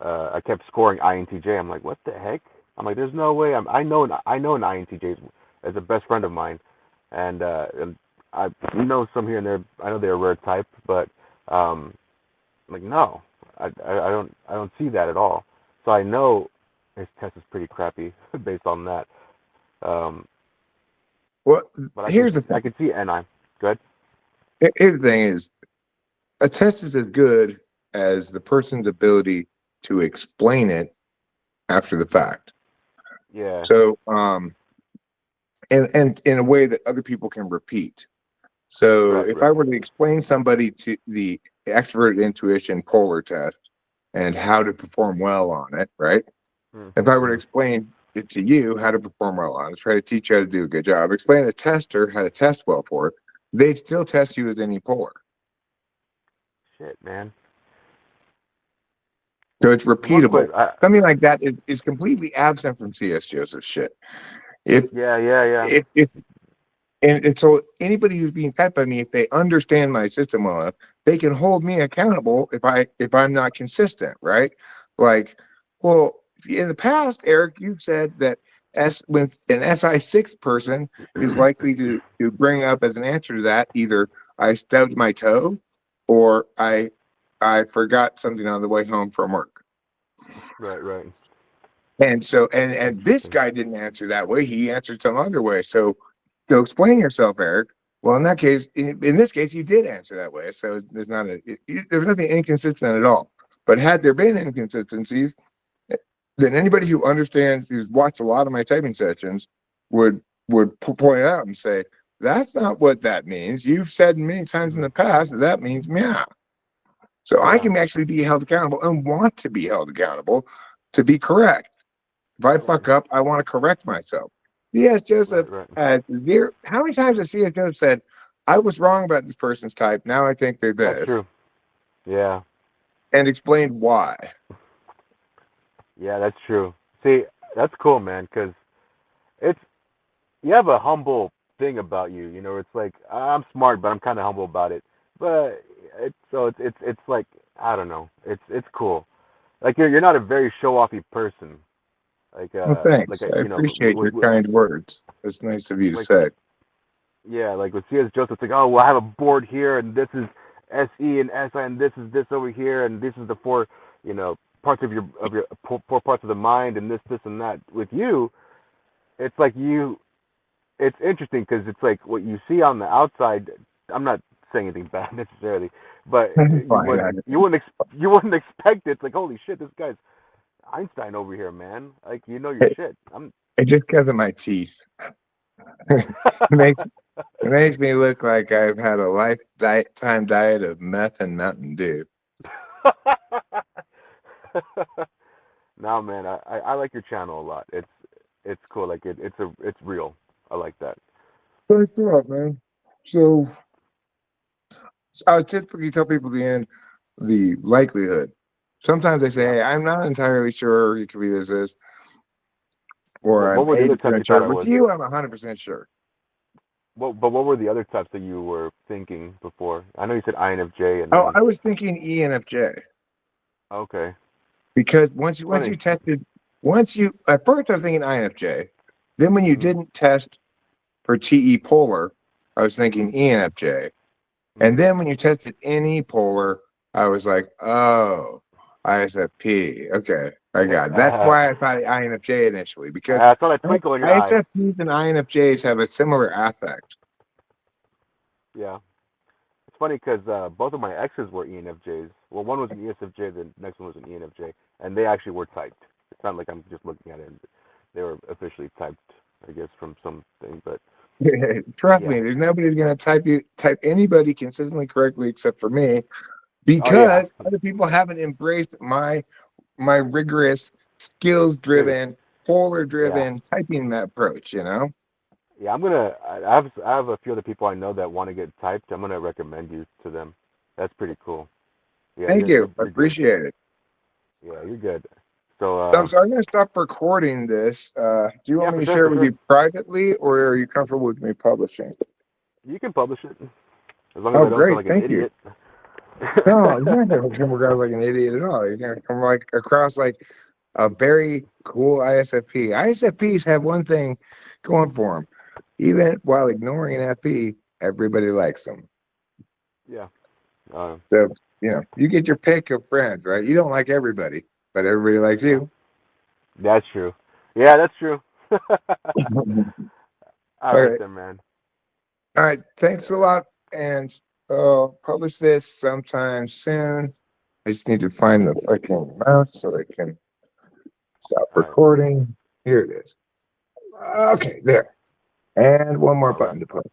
I kept scoring INTJ. I'm like, what the heck? I'm like, there's no way. I know an INTJ as a best friend of mine, and I know some here and there. I know they're a rare type, but I'm like, no, I don't see that at all. So I know his test is pretty crappy based on that. Um, Well, but here's the I thing. can see NI. Good. Here's the thing is a test is as good as the person's ability to explain it after the fact. Yeah. So, and in a way that other people can repeat. So Right. if I Right. were to explain somebody to the extrovert intuition polar test and how to perform well on it, right? If I were to Mm-hmm. explain it to you how to perform well on it, try to teach you how to do a good job, explain to a tester how to test well for it, they'd still test you as any polar. Shit, man. So it's One repeatable. question. Something like that is completely absent from CS Joseph shit. If Yeah. Yeah. Yeah. if and so anybody who's being typed by me, if they understand my system well enough, they can hold me accountable if I'm not consistent, right? Like, well, in the past, Eric, you've said that when an SI6 person is likely to bring up as an answer to that, either I stubbed my toe or I forgot something on the way home from work. Right. Right. And so and this Interesting. guy didn't answer that way. He answered some other way. So explain yourself, Eric. Well, in that case, in this case, you did answer that way. So there's not there's nothing inconsistent at all. But had there been inconsistencies, then anybody who understands, who's watched a lot of my typing sessions, would point it out and say, "That's not what that means. You've said many times in Mm-hmm. the past that means meow." So I Yeah. can actually be held accountable and want to be held accountable to be correct. If I Right. fuck up, I want to correct myself. C.S. Joseph Right. Right. has zero. How many times has C.S. Joseph said, I was wrong about this person's type. Now I think they're That's this, true. Yeah. and explained why? Yeah. That's true. See, that's cool, man. Cause it's you have a humble thing about you. You know, it's like I'm smart, but I'm kind of humble about it. But it's like I don't know. It's cool. Like you're not a very show offy person. Well, Like thanks. I you know appreciate your kind words. It's nice of you to like say. yeah, like with C.S. Joseph, it's like, oh well, I have a board here, and this is SE and SI, and this is this over here, and this is the four, you know, parts of your four parts of the mind, and this and that. With you, it's like you it's interesting because it's like what you see on the outside. I'm not saying anything bad necessarily, but Fine. you wouldn't expect it. It's like holy shit, this guy's Einstein over here, man. Like you know your shit. I'm. It just because of my teeth. it makes it makes me look like I've had a lifetime diet of meth and Mountain Dew. No, man, I like your channel a lot. It's cool. Like it's real. I like that. Thanks a lot, man. So I typically tell people the likelihood. Sometimes they say, Yeah. hey, I'm not entirely sure it could be this, or What I'm were the other types 80% you thought sure. I With was? you, I'm 100% sure. What were the other types that you were thinking before? I know you said INFJ and Oh, then I was thinking ENFJ okay. because It's once you funny. tested, at first I was thinking INFJ. Then when you Mm-hmm. didn't test for TE polar, I was thinking ENFJ. And Mm-hmm. then when you tested NE polar, I was like, oh, ISFP. Okay. I got it. That's why I thought INFJ initially, because I saw that twinkle in your eye. ISFPs and INFJs have a similar affect. Yeah. It's funny because both of my exes were ENFJs. Well, one was an ESFJ, the next one was an ENFJ, and they actually were typed. It's not like I'm just looking at it. They were officially typed, I guess, from something. But Trust yeah. me, there's nobody gonna type anybody consistently correctly except for me, Oh yeah. because other people haven't embraced my rigorous, skills Dude. driven, polar Yeah. driven typing approach, you know? Yeah. I have a few other people I know that want to get typed. I'm gonna recommend you to them. That's pretty cool. Yeah. Thank You're you. I you're good. appreciate it. Yeah. You're good. So So I'm gonna stop recording this. Do you yeah, want me for to sure, share for it with sure. you privately, or are you comfortable with me publishing? You can publish it as long as Oh, I don't sound great. like an Thank you. idiot. No, you're not gonna come across like an idiot at all. You're gonna come like across like a very cool ISFP. ISFPs have one thing going for them. Even while ignoring an FP, everybody likes them. Yeah. So, you get your pick of friends, right? You don't like everybody, but everybody likes Yeah. you. That's true. Yeah, that's true. All All right right. then, man. All right. Thanks a lot. And I'll publish this sometime soon. I just need to find the fucking mouse so I can stop All right. recording. Here it is. Okay, there. And one more All right. button to push.